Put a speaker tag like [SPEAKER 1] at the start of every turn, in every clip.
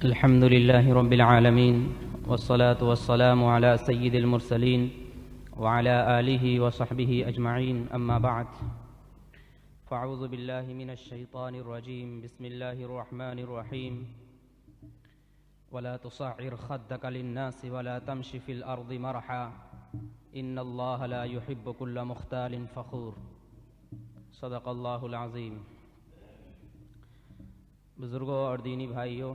[SPEAKER 1] الحمد لله رب العالمين والصلاة والسلام على سيد المرسلين وعلى آله وصحبه أجمعين أما بعد فأعوذ بالله من الشيطان الرجيم بسم الله الرحمن الرحيم ولا تصعر خدك للناس ولا تمش في الأرض مرحا إن الله لا يحب كل مختال فخور صدق اللہ العظیم۔ بزرگوں اور دینی بھائیوں،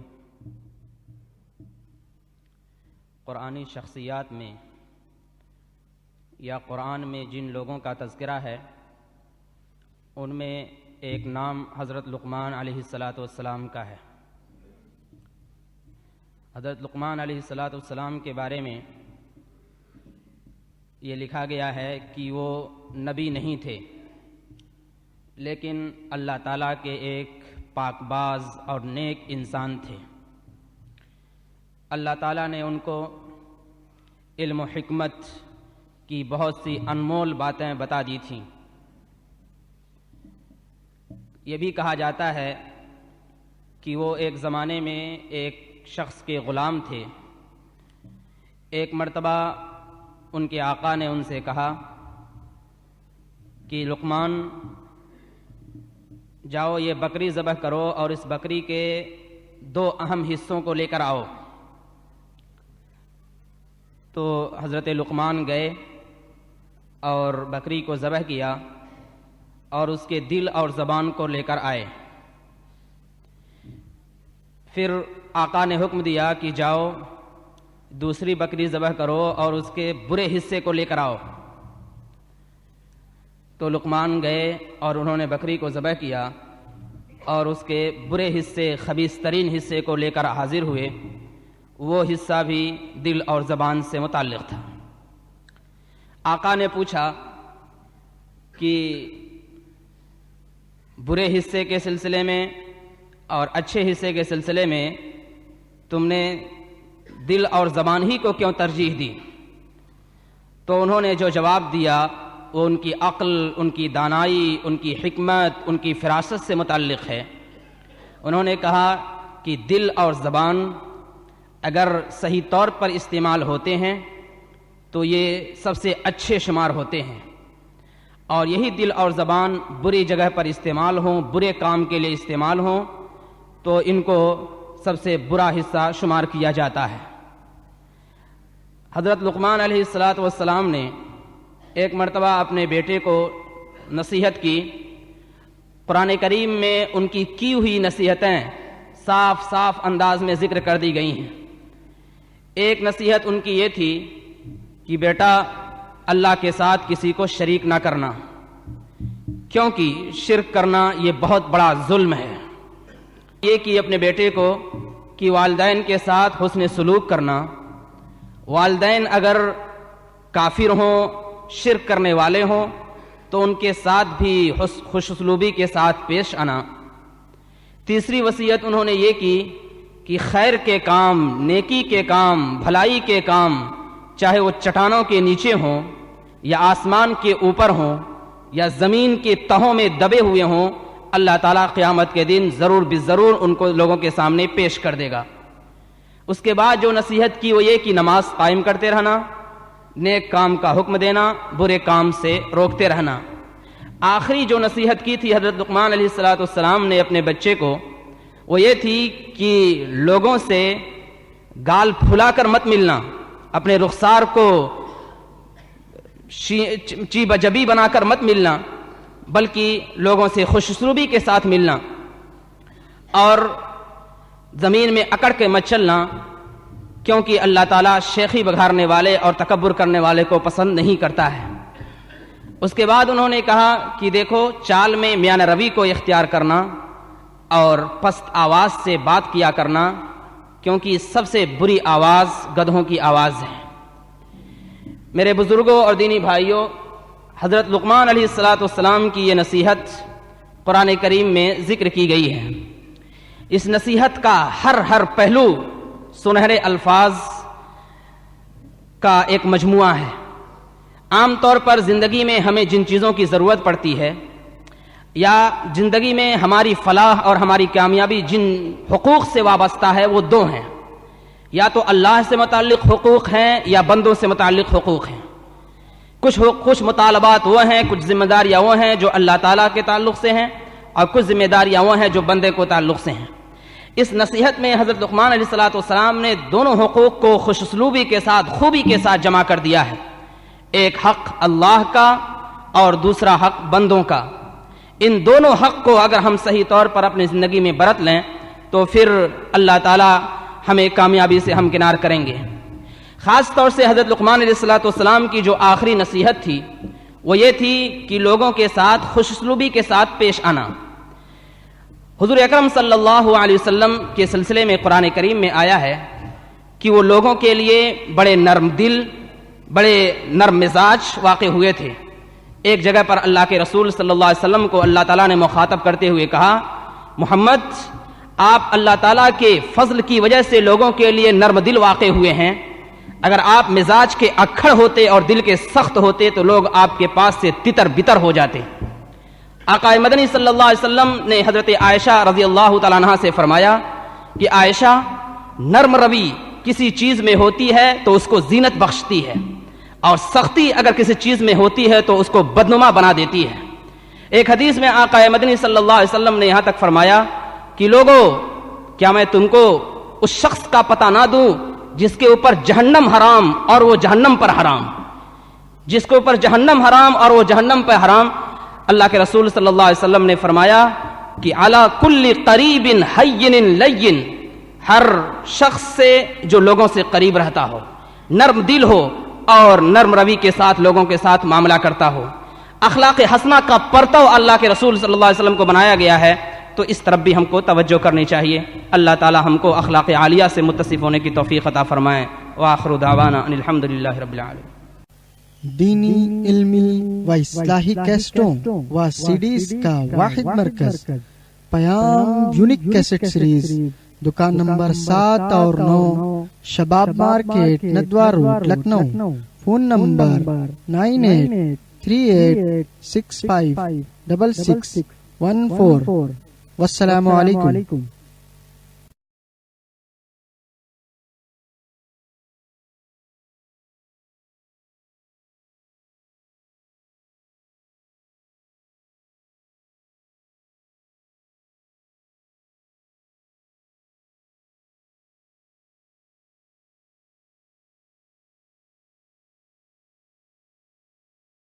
[SPEAKER 1] قرآنی شخصیات میں یا قرآن میں جن لوگوں کا تذکرہ ہے ان میں ایک نام حضرت لقمان علیہ السلام کا ہے۔ حضرت لقمان علیہ السلام کے بارے میں یہ لکھا گیا ہے کہ وہ نبی نہیں تھے، لیکن اللہ تعالیٰ کے ایک پاک باز اور نیک انسان تھے۔ اللہ تعالیٰ نے ان کو علم و حکمت کی بہت سی انمول باتیں بتا دی تھیں۔ یہ بھی کہا جاتا ہے کہ وہ ایک زمانے میں ایک شخص کے غلام تھے۔ ایک مرتبہ ان کے آقا نے ان سے کہا کہ لقمان، جاؤ یہ بکری ذبح کرو اور اس بکری کے 2 اہم حصوں کو لے کر آؤ۔ تو حضرت لقمان گئے اور بکری کو ذبح کیا اور اس کے دل اور زبان کو لے کر آئے۔ پھر آقا نے حکم دیا کہ جاؤ دوسری بکری ذبح کرو اور اس کے برے حصے کو لے کر آؤ۔ تو لقمان گئے اور انہوں نے بکری کو ذبح کیا اور اس کے برے حصے، خبیث ترین حصے کو لے کر حاضر ہوئے۔ وہ حصہ بھی دل اور زبان سے متعلق تھا۔ آقا نے پوچھا کہ برے حصے کے سلسلے میں اور اچھے حصے کے سلسلے میں تم نے دل اور زبان ہی کو کیوں ترجیح دی؟ تو انہوں نے جو جواب دیا وہ ان کی عقل، ان کی دانائی، ان کی حکمت، ان کی فراست سے متعلق ہے۔ انہوں نے کہا کہ دل اور زبان اگر صحیح طور پر استعمال ہوتے ہیں تو یہ سب سے اچھے شمار ہوتے ہیں، اور یہی دل اور زبان بری جگہ پر استعمال ہوں، برے کام کے لیے استعمال ہوں تو ان کو سب سے برا حصہ شمار کیا جاتا ہے۔ حضرت لقمان علیہ السلام نے ایک مرتبہ اپنے بیٹے کو نصیحت کی۔ قرآن کریم میں ان کی ہوئی نصیحتیں صاف صاف انداز میں ذکر کر دی گئی ہیں۔ ایک نصیحت ان کی یہ تھی کہ بیٹا اللہ کے ساتھ کسی کو شریک نہ کرنا، کیونکہ شرک کرنا یہ بہت بڑا ظلم ہے۔ یہ کہ اپنے بیٹے کو کہ والدین کے ساتھ حسن سلوک کرنا، والدین اگر کافر ہوں، شرک کرنے والے ہوں تو ان کے ساتھ بھی خوش اسلوبی کے ساتھ پیش آنا۔ تیسری وصیت انہوں نے یہ کی کہ خیر کے کام، نیکی کے کام، بھلائی کے کام، چاہے وہ چٹانوں کے نیچے ہوں یا آسمان کے اوپر ہوں یا زمین کی تہوں میں دبے ہوئے ہوں، اللہ تعالیٰ قیامت کے دن ضرور بضرور ان کو لوگوں کے سامنے پیش کر دے گا۔ اس کے بعد جو نصیحت کی وہ یہ کہ نماز قائم کرتے رہنا، نیک کام کا حکم دینا، برے کام سے روکتے رہنا۔ آخری جو نصیحت کی تھی حضرت لقمان علیہ السلام نے اپنے بچے کو، وہ یہ تھی کہ لوگوں سے گال پھلا کر مت ملنا، اپنے رخسار کو چی بجبی بنا کر مت ملنا، بلکہ لوگوں سے خوش اسلوبی کے ساتھ ملنا، اور زمین میں اکڑ کے مت چلنا، کیونکہ اللہ تعالیٰ شیخی بگھارنے والے اور تکبر کرنے والے کو پسند نہیں کرتا ہے۔ اس کے بعد انہوں نے کہا کہ دیکھو چال میں میانہ روی کو اختیار کرنا اور پست آواز سے بات کیا کرنا، کیونکہ سب سے بری آواز گدھوں کی آواز ہے۔ میرے بزرگوں اور دینی بھائیوں، حضرت لقمان علیہ السلام کی یہ نصیحت قرآن کریم میں ذکر کی گئی ہے۔ اس نصیحت کا ہر پہلو سنہرے الفاظ کا ایک مجموعہ ہے۔ عام طور پر زندگی میں ہمیں جن چیزوں کی ضرورت پڑتی ہے، یا زندگی میں ہماری فلاح اور ہماری کامیابی جن حقوق سے وابستہ ہے وہ دو ہیں، یا تو اللہ سے متعلق حقوق ہیں یا بندوں سے متعلق حقوق ہیں۔ کچھ مطالبات وہ ہیں، کچھ ذمہ داریاں وہ ہیں جو اللہ تعالیٰ کے تعلق سے ہیں، اور کچھ ذمہ داریاں وہ ہیں جو بندے کو تعلق سے ہیں۔ اس نصیحت میں حضرت لقمان علیہ السلام نے دونوں حقوق کو خوش اسلوبی کے ساتھ، خوبی کے ساتھ جمع کر دیا ہے، ایک حق اللہ کا اور دوسرا حق بندوں کا۔ ان دونوں حق کو اگر ہم صحیح طور پر اپنی زندگی میں برت لیں تو پھر اللہ تعالی ہمیں کامیابی سے ہمکنار کریں گے۔ خاص طور سے حضرت لقمان علیہ السلام کی جو آخری نصیحت تھی وہ یہ تھی کہ لوگوں کے ساتھ خوش اسلوبی کے ساتھ پیش آنا۔ حضور اکرم صلی اللہ علیہ وسلم کے سلسلے میں قرآن کریم میں آیا ہے کہ وہ لوگوں کے لیے بڑے نرم دل، بڑے نرم مزاج واقع ہوئے تھے۔ ایک جگہ پر اللہ کے رسول صلی اللہ علیہ وسلم کو اللہ تعالیٰ نے مخاطب کرتے ہوئے کہا، محمد آپ اللہ تعالیٰ کے فضل کی وجہ سے لوگوں کے لیے نرم دل واقع ہوئے ہیں، اگر آپ مزاج کے اکھڑ ہوتے اور دل کے سخت ہوتے تو لوگ آپ کے پاس سے تتر بتر ہو جاتے۔ آقا مدنی صلی اللہ علیہ وسلم نے حضرت عائشہ رضی اللہ تعالیٰ عنہا سے فرمایا کہ عائشہ، نرم روی کسی چیز میں ہوتی ہے تو اس کو زینت بخشتی ہے، اور سختی اگر کسی چیز میں ہوتی ہے تو اس کو بدنما بنا دیتی ہے۔ ایک حدیث میں آقا مدنی صلی اللہ علیہ وسلم نے یہاں تک فرمایا کہ لوگوں، کیا میں تم کو اس شخص کا پتہ نہ دوں جس کے اوپر جہنم حرام اور وہ جہنم پر حرام، جس کے اوپر جہنم حرام اور وہ جہنم پر حرام۔ اللہ کے رسول صلی اللہ علیہ وسلم نے فرمایا کہ علی کل قریب ہین لین، ہر شخص سے جو لوگوں سے قریب رہتا ہو، نرم دل ہو اور نرم روی کے ساتھ لوگوں کے ساتھ معاملہ کرتا ہو، اخلاق حسنہ کا پرتو اللہ کے رسول صلی اللہ علیہ وسلم کو بنایا گیا ہے، تو اس طرف بھی ہم کو توجہ کرنی چاہیے۔ اللہ تعالی ہم کو اخلاق عالیہ سے متصف ہونے کی توفیق عطا فرمائے۔ وآخر دعوانا ان الحمدللہ رب العالمین۔
[SPEAKER 2] دینی، علمی و اصلاحی کیسٹوں و سیڈیز کا واحد مرکز پیام یونک کیسٹ سیریز، دکان نمبر 7 اور 9 شباب market, Nadwa road, Lucknow. Phone number 9838656614۔ والسلام علیکم۔